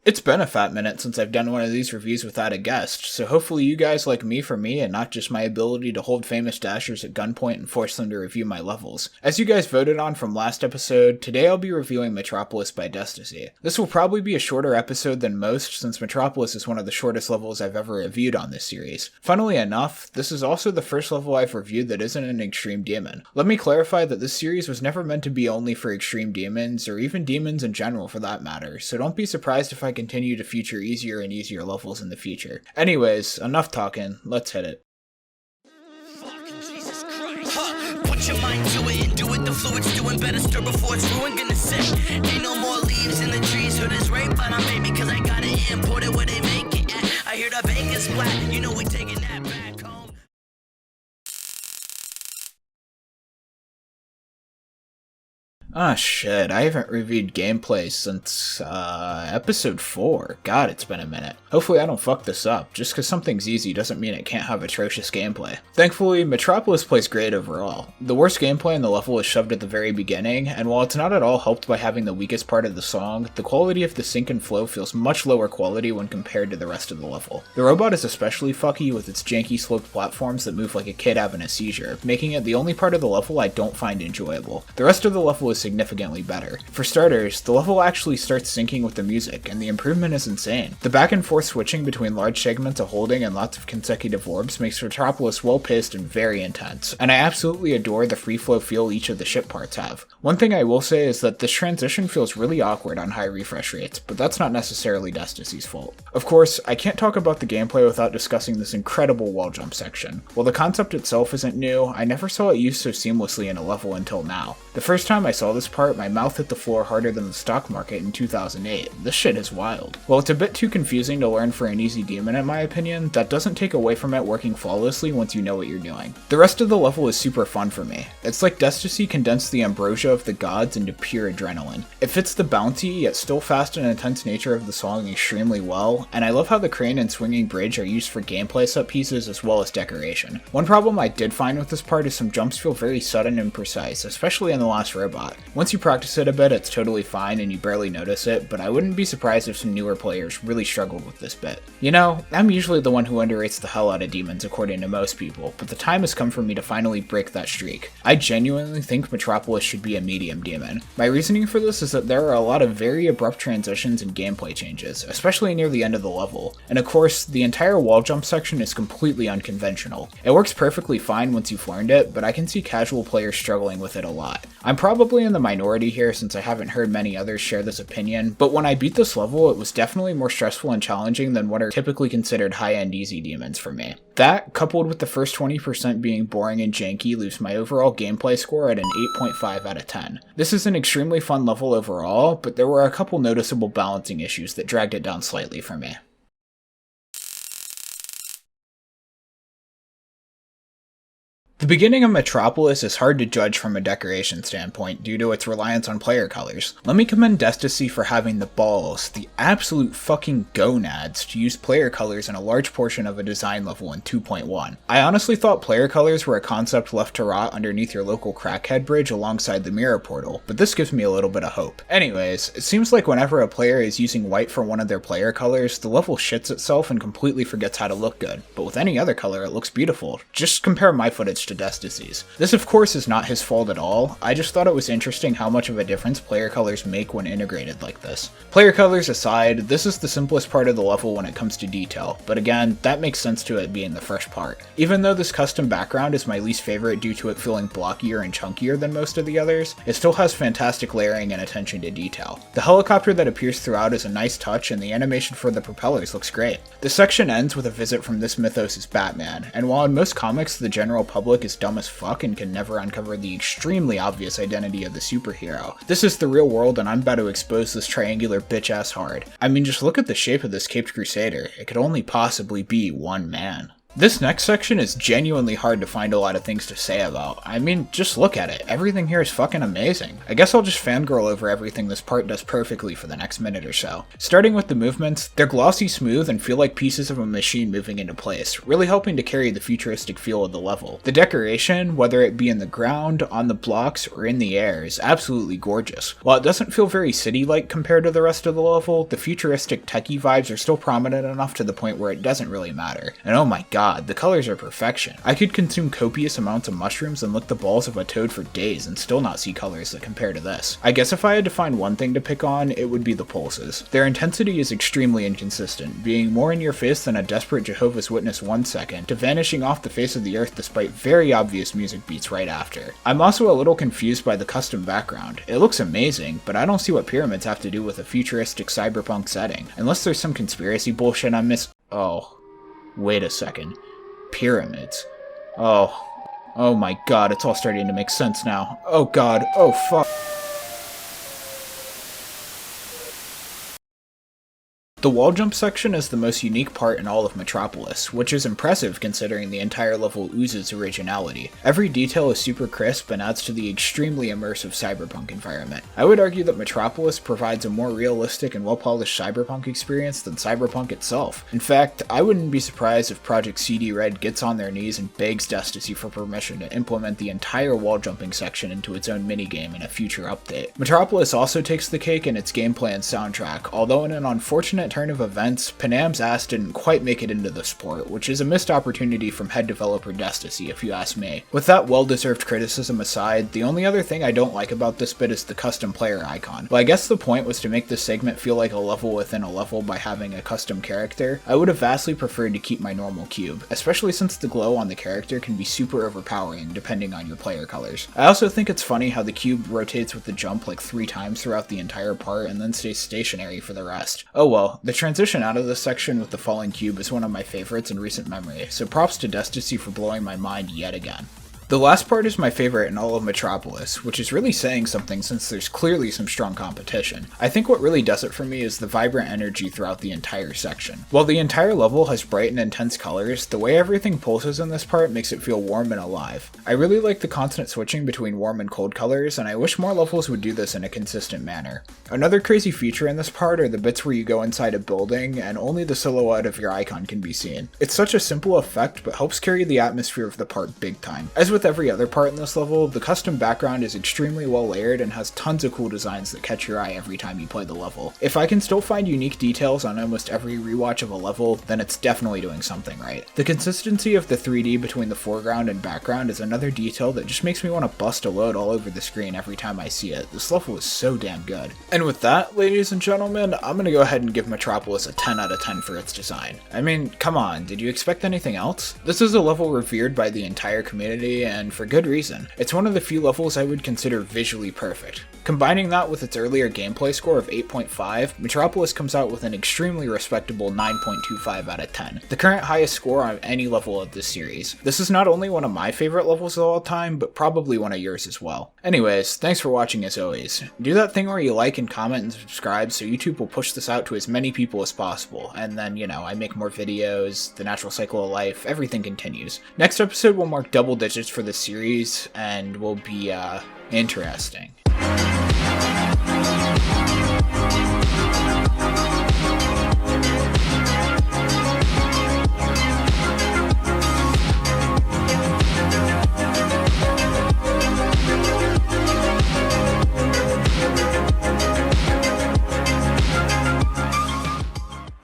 It's been a fat minute since I've done one of these reviews without a guest, so hopefully you guys like me for me and not just my ability to hold famous dashers at gunpoint and force them to review my levels. As you guys voted on from last episode, today I'll be reviewing Metropolis by Desticy. This will probably be a shorter episode than most, since Metropolis is one of the shortest levels I've ever reviewed on this series. Funnily enough, this is also the first level I've reviewed that isn't an extreme demon. Let me clarify that this series was never meant to be only for extreme demons, or even demons in general for that matter, so don't be surprised if I continue to feature easier and easier levels in the future. Anyways, enough talking, let's hit it. Put your mind to it and do it, the fluid's doing better, stir before it's ruined, gonna sit. Ain't no more leaves in the trees, hood is rape, but I'm baby, cause I got it imported where they make it at. I hear the bacon's flat, you know we taking that back home. Ah shit, I haven't reviewed gameplay since, episode 4. God, it's been a minute. Hopefully I don't fuck this up. Just cause something's easy doesn't mean it can't have atrocious gameplay. Thankfully, Metropolis plays great overall. The worst gameplay in the level is shoved at the very beginning, and while it's not at all helped by having the weakest part of the song, the quality of the sync and flow feels much lower quality when compared to the rest of the level. The robot is especially fucky with its janky sloped platforms that move like a kid having a seizure, making it the only part of the level I don't find enjoyable. The rest of the level is significantly better. For starters, the level actually starts syncing with the music, and the improvement is insane. The back and forth switching between large segments of holding and lots of consecutive orbs makes Metropolis well-paced and very intense, and I absolutely adore the free-flow feel each of the ship parts have. One thing I will say is that this transition feels really awkward on high refresh rates, but that's not necessarily Desticy's fault. Of course, I can't talk about the gameplay without discussing this incredible wall jump section. While the concept itself isn't new, I never saw it used so seamlessly in a level until now. The first time I saw this part, my mouth hit the floor harder than the stock market in 2008. This shit is wild. While it's a bit too confusing to learn for an easy demon in my opinion, that doesn't take away from it working flawlessly once you know what you're doing. The rest of the level is super fun for me. It's like Desticy condensed the ambrosia of the gods into pure adrenaline. It fits the bouncy yet still fast and intense nature of the song extremely well, and I love how the crane and swinging bridge are used for gameplay set pieces as well as decoration. One problem I did find with this part is some jumps feel very sudden and precise, especially in the last robot. Once you practice it a bit, it's totally fine and you barely notice it, but I wouldn't be surprised if some newer players really struggled with this bit. You know, I'm usually the one who underrates the hell out of demons according to most people, but the time has come for me to finally break that streak. I genuinely think Metropolis should be a medium demon. My reasoning for this is that there are a lot of very abrupt transitions and gameplay changes, especially near the end of the level, and of course, the entire wall jump section is completely unconventional. It works perfectly fine once you've learned it, but I can see casual players struggling with it a lot. I'm probably in the minority here since I haven't heard many others share this opinion, but when I beat this level, it was definitely more stressful and challenging than what are typically considered high-end easy demons for me. That, coupled with the first 20% being boring and janky, leaves my overall gameplay score at an 8.5 out of 10. This is an extremely fun level overall, but there were a couple noticeable balancing issues that dragged it down slightly for me. The beginning of Metropolis is hard to judge from a decoration standpoint due to its reliance on player colors. Let me commend Desticy for having the balls, the absolute fucking gonads, to use player colors in a large portion of a design level in 2.1. I honestly thought player colors were a concept left to rot underneath your local crackhead bridge alongside the mirror portal, but this gives me a little bit of hope. Anyways, it seems like whenever a player is using white for one of their player colors, the level shits itself and completely forgets how to look good, but with any other color it looks beautiful. Just compare my footage to Desticy's. This of course is not his fault at all, I just thought it was interesting how much of a difference player colors make when integrated like this. Player colors aside, this is the simplest part of the level when it comes to detail, but again, that makes sense to it being the first part. Even though this custom background is my least favorite due to it feeling blockier and chunkier than most of the others, it still has fantastic layering and attention to detail. The helicopter that appears throughout is a nice touch and the animation for the propellers looks great. The section ends with a visit from this mythos' Batman, and while in most comics the general public is dumb as fuck and can never uncover the extremely obvious identity of the superhero, this is the real world and I'm about to expose this triangular bitch ass hard. I mean, just look at the shape of this caped crusader, it could only possibly be one man. This next section is genuinely hard to find a lot of things to say about. I mean, just look at it. Everything here is fucking amazing. I guess I'll just fangirl over everything this part does perfectly for the next minute or so. Starting with the movements, they're glossy smooth and feel like pieces of a machine moving into place, really helping to carry the futuristic feel of the level. The decoration, whether it be in the ground, on the blocks, or in the air, is absolutely gorgeous. While it doesn't feel very city-like compared to the rest of the level, the futuristic techie vibes are still prominent enough to the point where it doesn't really matter. And oh my god, the colors are perfection. I could consume copious amounts of mushrooms and lick the balls of a toad for days and still not see colors that compare to this. I guess if I had to find one thing to pick on, it would be the pulses. Their intensity is extremely inconsistent, being more in your face than a desperate Jehovah's Witness 1 second, to vanishing off the face of the earth despite very obvious music beats right after. I'm also a little confused by the custom background. It looks amazing, but I don't see what pyramids have to do with a futuristic cyberpunk setting, unless there's some conspiracy bullshit I'm Oh. Wait a second. Pyramids. Oh my god, it's all starting to make sense now. Oh god, oh fuck. The wall jump section is the most unique part in all of Metropolis, which is impressive considering the entire level oozes originality. Every detail is super crisp and adds to the extremely immersive cyberpunk environment. I would argue that Metropolis provides a more realistic and well-polished cyberpunk experience than cyberpunk itself. In fact, I wouldn't be surprised if Project CD Red gets on their knees and begs Desticy for permission to implement the entire wall jumping section into its own minigame in a future update. Metropolis also takes the cake in its gameplay and soundtrack, although in an unfortunate turn of events, Panam's ass didn't quite make it into the sport, which is a missed opportunity from head developer Desticy if you ask me. With that well-deserved criticism aside, the only other thing I don't like about this bit is the custom player icon. While I guess the point was to make this segment feel like a level within a level by having a custom character, I would have vastly preferred to keep my normal cube, especially since the glow on the character can be super overpowering depending on your player colors. I also think it's funny how the cube rotates with the jump like 3 times throughout the entire part and then stays stationary for the rest. Oh well, the transition out of this section with the falling cube is one of my favorites in recent memory, so props to Desticy for blowing my mind yet again. The last part is my favorite in all of Metropolis, which is really saying something since there's clearly some strong competition. I think what really does it for me is the vibrant energy throughout the entire section. While the entire level has bright and intense colors, the way everything pulses in this part makes it feel warm and alive. I really like the constant switching between warm and cold colors, and I wish more levels would do this in a consistent manner. Another crazy feature in this part are the bits where you go inside a building and only the silhouette of your icon can be seen. It's such a simple effect, but helps carry the atmosphere of the part big time. As with every other part in this level, the custom background is extremely well layered and has tons of cool designs that catch your eye every time you play the level. If I can still find unique details on almost every rewatch of a level, then it's definitely doing something right. The consistency of the 3D between the foreground and background is another detail that just makes me want to bust a load all over the screen every time I see it. This level is so damn good. And with that, ladies and gentlemen, I'm gonna go ahead and give Metropolis a 10 out of 10 for its design. I mean, come on, did you expect anything else? This is a level revered by the entire community, and for good reason. It's one of the few levels I would consider visually perfect. Combining that with its earlier gameplay score of 8.5, Metropolis comes out with an extremely respectable 9.25 out of 10, the current highest score on any level of this series. This is not only one of my favorite levels of all time, but probably one of yours as well. Anyways, thanks for watching as always. Do that thing where you like and comment and subscribe so YouTube will push this out to as many people as possible, and then, you know, I make more videos, the natural cycle of life, everything continues. Next episode will mark double digits for the series, and will be, interesting.